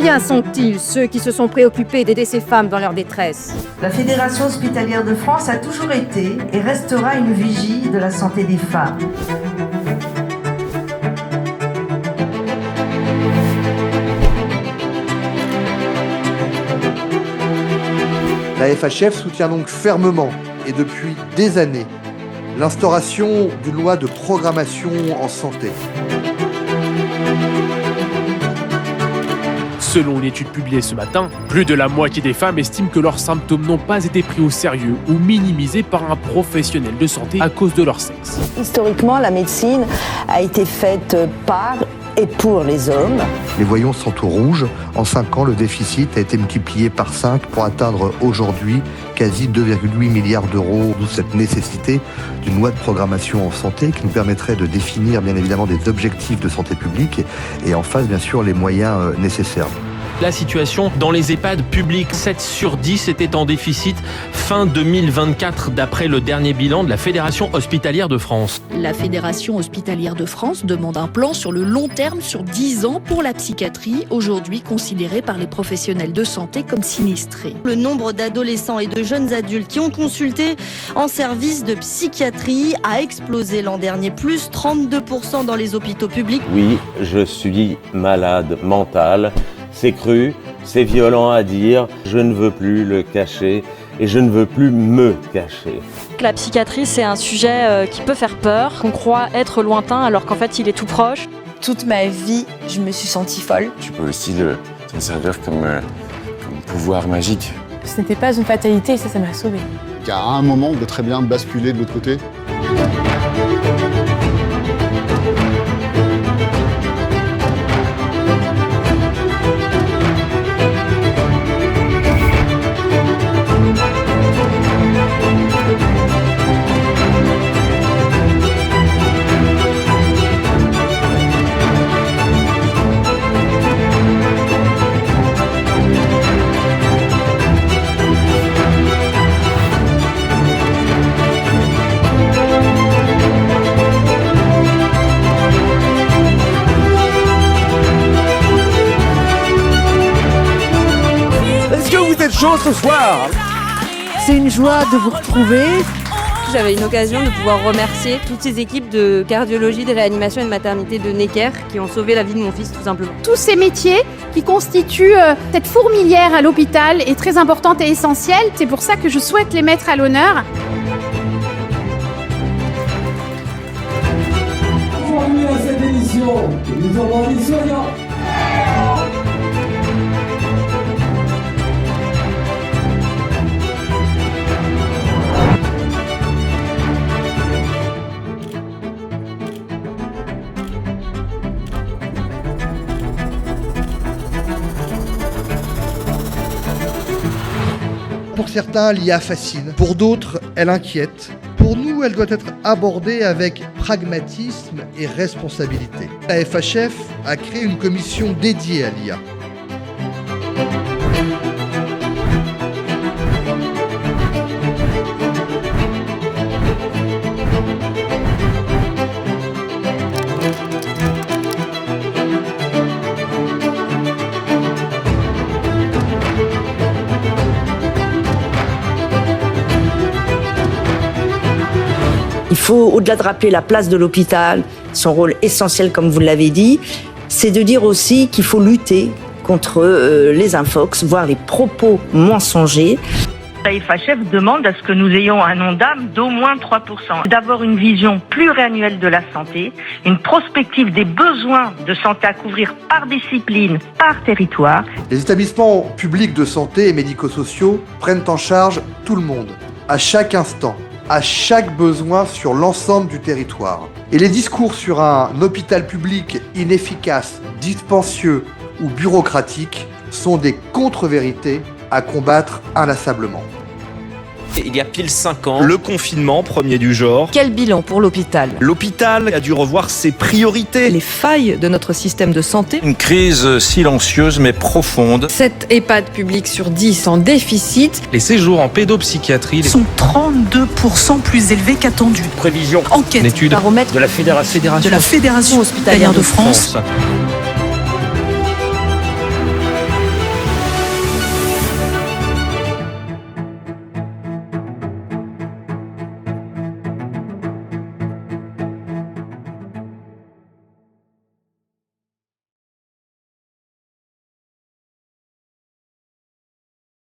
Combien sont-ils ceux qui se sont préoccupés d'aider ces femmes dans leur détresse? La Fédération hospitalière de France a toujours été et restera une vigie de la santé des femmes. La FHF soutient donc fermement, et depuis des années, l'instauration d'une loi de programmation en santé. Selon une étude publiée ce matin, plus de la moitié des femmes estiment que leurs symptômes n'ont pas été pris au sérieux ou minimisés par un professionnel de santé à cause de leur sexe. Historiquement, la médecine a été faite par et pour les hommes. Les voyants sont au rouge. En 5 ans, le déficit a été multiplié par 5 pour atteindre aujourd'hui quasi 2,8 milliards d'euros. D'où cette nécessité d'une loi de programmation en santé qui nous permettrait de définir bien évidemment des objectifs de santé publique et en face bien sûr les moyens nécessaires. La situation dans les EHPAD publics, 7 sur 10 étaient en déficit fin 2024 d'après le dernier bilan de la Fédération hospitalière de France. La Fédération hospitalière de France demande un plan sur le long terme sur 10 ans pour la psychiatrie, aujourd'hui considérée par les professionnels de santé comme sinistrée. Le nombre d'adolescents et de jeunes adultes qui ont consulté en service de psychiatrie a explosé l'an dernier, plus 32% dans les hôpitaux publics. Oui, je suis malade mental. C'est cru, c'est violent à dire, je ne veux plus le cacher et je ne veux plus me cacher. La psychiatrie, c'est un sujet qui peut faire peur, qu'on croit être lointain alors qu'en fait il est tout proche. Toute ma vie, je me suis sentie folle. Tu peux aussi t'en servir comme pouvoir magique. Ce n'était pas une fatalité, ça m'a sauvée. À un moment, on peut très bien basculer de l'autre côté. Ce soir. C'est une joie de vous retrouver. J'avais une occasion de pouvoir remercier toutes ces équipes de cardiologie, de réanimation et de maternité de Necker qui ont sauvé la vie de mon fils tout simplement. Tous ces métiers qui constituent cette fourmilière à l'hôpital est très importante et essentielle. C'est pour ça que je souhaite les mettre à l'honneur. Aujourd'hui à cette émission, nous avons les soignants. Pour certains, l'IA fascine. Pour d'autres, elle inquiète. Pour nous, elle doit être abordée avec pragmatisme et responsabilité. La FHF a créé une commission dédiée à l'IA. Il faut, au-delà de rappeler la place de l'hôpital, son rôle essentiel, comme vous l'avez dit, c'est de dire aussi qu'il faut lutter contre les infox, voire les propos mensongers. La FHF demande à ce que nous ayons un Ondam d'au moins 3%, d'avoir une vision pluriannuelle de la santé, une prospective des besoins de santé à couvrir par discipline, par territoire. Les établissements publics de santé et médico-sociaux prennent en charge tout le monde, à chaque instant, à chaque besoin sur l'ensemble du territoire. Et les discours sur un hôpital public inefficace, dispendieux ou bureaucratique sont des contre-vérités à combattre inlassablement. Il y a pile 5 ans, le confinement, premier du genre. Quel bilan pour l'hôpital ? L'hôpital a dû revoir ses priorités. Les failles de notre système de santé. Une crise silencieuse mais profonde. 7 EHPAD publics sur 10 en déficit. Les séjours en pédopsychiatrie sont 32% plus élevés qu'attendu. Prévision, enquête, étude baromètre de la Fédération hospitalière de France.